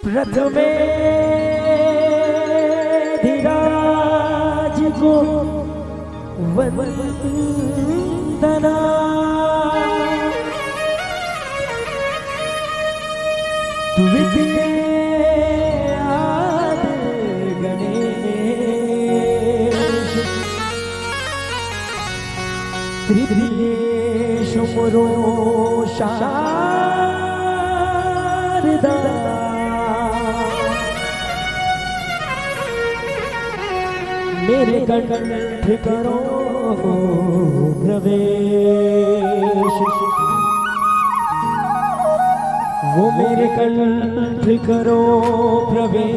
प्रथमे धीराज को वंदना द्वितीय गणेश तृतीय शुमरो शारदा मेरे कंठ करो प्रवेश वो मेरे कंठ करो प्रवेश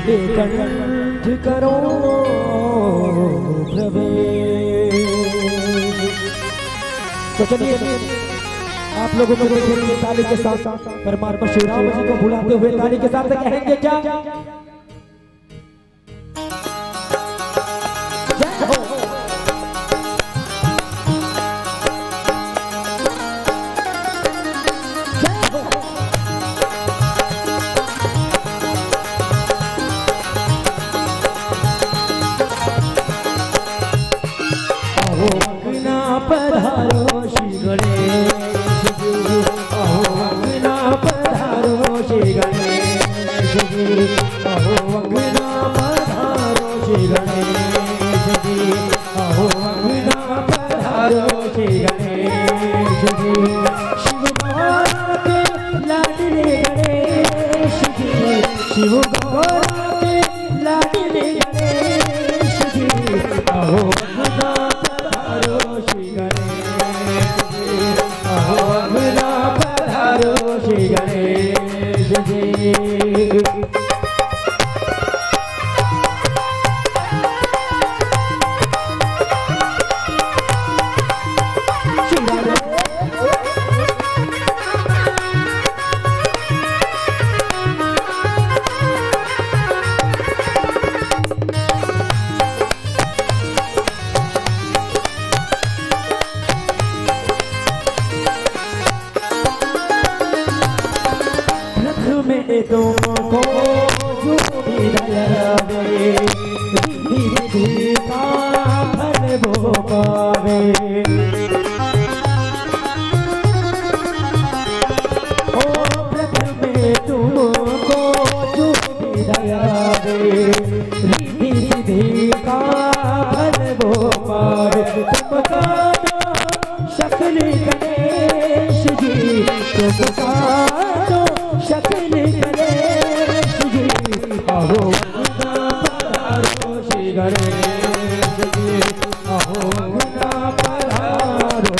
मेरे कंठ करो प्रवेश। तो चलिए आप लोगों को देखेंगे ताली के साथ परमात्मा श्री राम जी को बुलाते हुए ताली के साथ कहेंगे क्या? पधारो श्री गणेश जी, अहो अंगना पधारो श्री गणेश जी, अहो अंगना पधारो श्री गणेश जी, अहो अंगना पधारो श्री गणेश जी। शिव गौरा के लाडले गणेश जी, शिव गौरा के लाडले गणेश जी, अहो अंगना पधारो श्री गणेश जी, अहो अंगना पधारो श्री गणेश जी। में तुमको जो भी दयावे रिद्धि रिद्धि का फल वो पावे। ओ प्रथम में तुमको जो भी दयावे रिद्धि रिद्धि का फल वो पावे। तुमका शक्ल गणेश जी, तुमका शक्ल गणेश जी, अहो अंगना पधारो श्री गणेश जी, अहो अंगना पधारो।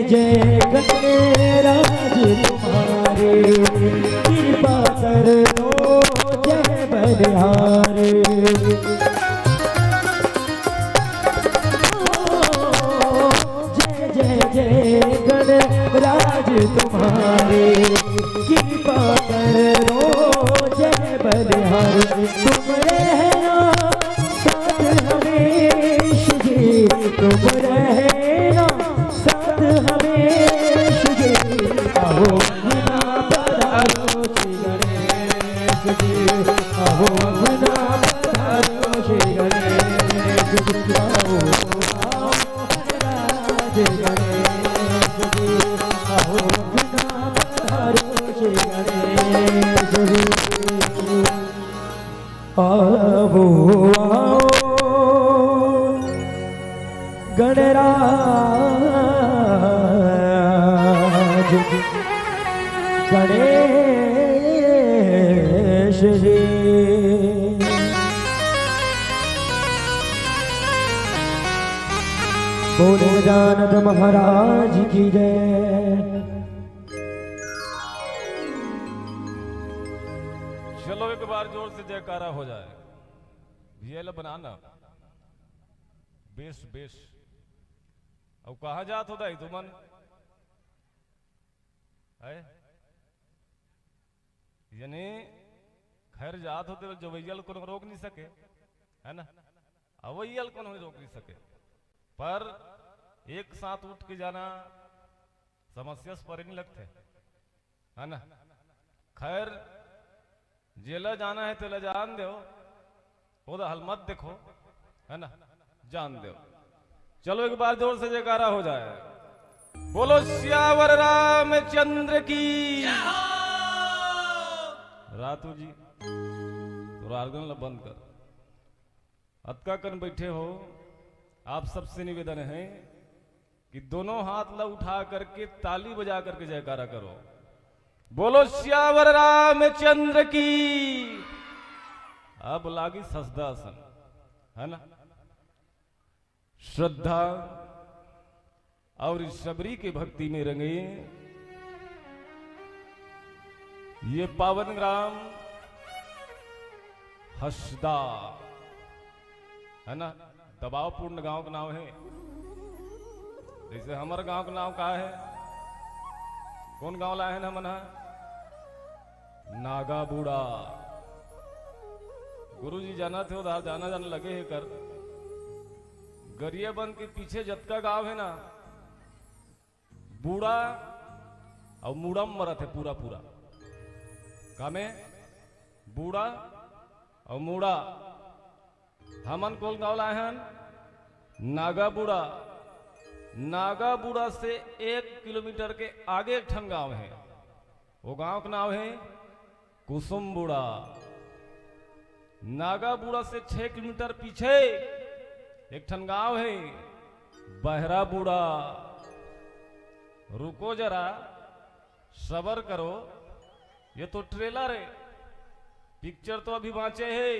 जय गणराज तुम्हारे कृपा कर दो जय बलिहारे। जय जय जय गणराज तुम्हारे कृपा कर दो जय बलिहारे। तुम रहना साथ हमेश जी, तुम रहना साथ हमेश जी, अहो अंगना पधारो श्री गणेश जी, अहो अंगना पधारो श्री गणेश जी, अहो राज गणेश जी, अहो अंगना पधारो श्री गणेश जी। आओ आओ गणराज गणेश गणेश जी। बोले गजानन महाराज की जय। चलो एक बार जोर से जयकारा हो जाए। वीएल बनाना बेस बेस। अब कहा जात होता है तुमन है यानी खैर जात होते जो वैयल को रोक नहीं सके है ना, अवैयल को रोक नहीं सके, पर एक साथ उठ के जाना समस्या पर नहीं लगते है ना। खैर जेला जाना है तेला जान दो, ओदा हल मत देखो है ना, जान दो। चलो एक बार जोर से जयकारा हो जाए। बोलो श्यावर रामचंद्र की। रातू जी तो आर्गन बंद कर, अतका कन बैठे हो। आप सबसे निवेदन है कि दोनों हाथ ला उठा करके ताली बजा करके जयकारा करो। बोलो श्यावर रामचंद्र की। अब लागी सजदासन है ना। श्रद्धा और शबरी के भक्ति में रंगे ये पावन ग्राम हसदा है ना। दबावपूर्ण गांव का नाम है। जैसे हमारे गांव का नाम क्या है, कौन गांव लाए है ना मना, नागा बूढ़ा। गुरु जी जाना थे उधर, जाना जाने लगे है कर। गरियाबंद के पीछे जतका गांव है ना, बूढ़ा और मूड़म मरत है पूरा पूरा। का में बूढ़ा और मूड़ा। हमन कोल गांव लाए हैं नागा बूढ़ा। नागा बूढ़ा से 1 किलोमीटर के आगे एक ठन गांव है, वो गांव का नाम है कुसुम बूढ़ा। नागा बूढ़ा से 6 किलोमीटर पीछे एक ठन गांव है बहरा बूढ़ा। रुको जरा, सबर करो, ये तो ट्रेलर है, पिक्चर तो अभी बांचे है।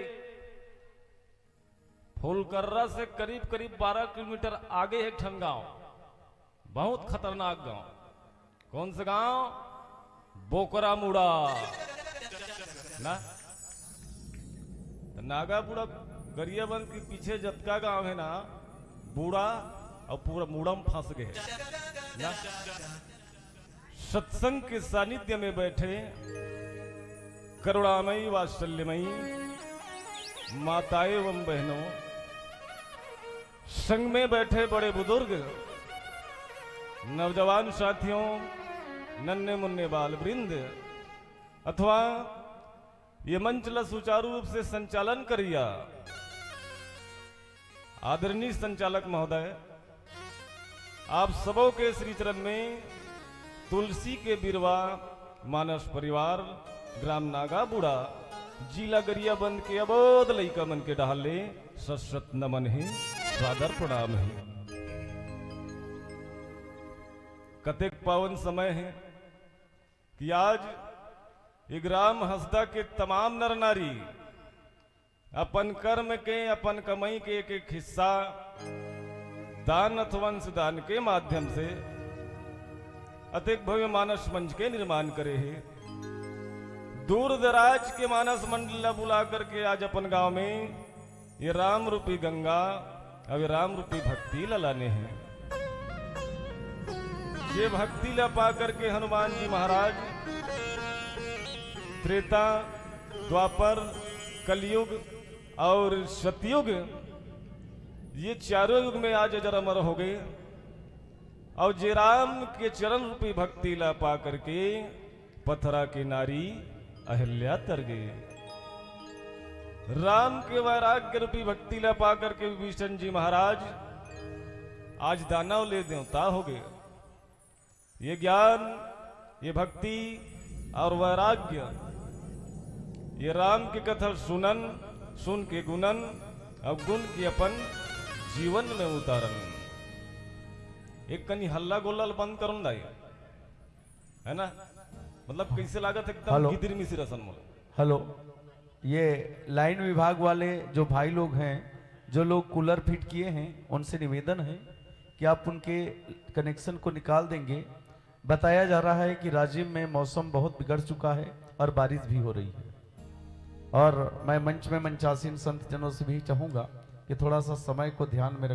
फुलकर्रा से करीब करीब 12 किलोमीटर आगे एक ठन गांव, बहुत खतरनाक गांव। कौन सा गांव? बोकरा मुड़ा ना। नागा बूढ़ा गरियाबंद के पीछे जतका गांव है ना, बूढ़ा और पूरा मुड़म फंस गए ना। सत्संग के सानिध्य में बैठे करुणामयी वात्सल्यमयी माताएं एवं बहनों, संग में बैठे बड़े बुजुर्ग, नौजवान साथियों, नन्हे मुन्ने बाल वृंद, अथवा ये मंच ला सुचारू रूप से संचालन करिया आदरणीय संचालक महोदय, आप सबों के श्री चरण में तुलसी के बिरवा मानस परिवार ग्राम नागा बूढ़ा जिला गरियाबंद के अबोध लइका मन के डाले सशत नमन है, सादर प्रणाम है। कतेक पावन समय है कि आज ये ग्राम हसदा के तमाम नर नारी अपन कर्म के, अपन कमाई के एक एक हिस्सा दान अथवा अंश दान के माध्यम से अतिक भव्य मानस मंच के निर्माण करे है। दूर दराज के मानस मंडल बुला करके आज अपन गांव में ये राम रूपी गंगा अब राम रूपी भक्ति लाने हैं। ये भक्ति ला पा करके हनुमान जी महाराज त्रेता, द्वापर, कलयुग और सतयुग, ये चारों युग में आज अजर अमर हो गए। और जे राम के चरण रूपी भक्ति ला पा करके पथरा की नारी अहिल्या तर गए। राम के वैराग्य रूपी भक्ति ला पा करके विभीषण जी महाराज आज दानव ले देवता हो गए। ये ज्ञान, ये भक्ति और वैराग्य, ये राम की कथा सुनन, सुन के गुणन और गुण की अपन जीवन में उतारन। एक कनी हल्ला गोल्ला बंद करूं दाई है ना। मतलब कैसे लागत एकदम हेलो। गिदिर मिसी रसन मोल। हेलो, ये लाइन विभाग वाले जो भाई लोग हैं, जो लोग कूलर फिट किए हैं, उनसे निवेदन है कि आप उनके कनेक्शन को निकाल देंगे। बताया जा रहा है कि राजिम में मौसम बहुत बिगड़ चुका है और बारिश भी हो रही है। और मैं मंच में मंचासीन संत जनों से भी चाहूंगा कि थोड़ा सा समय को ध्यान में रख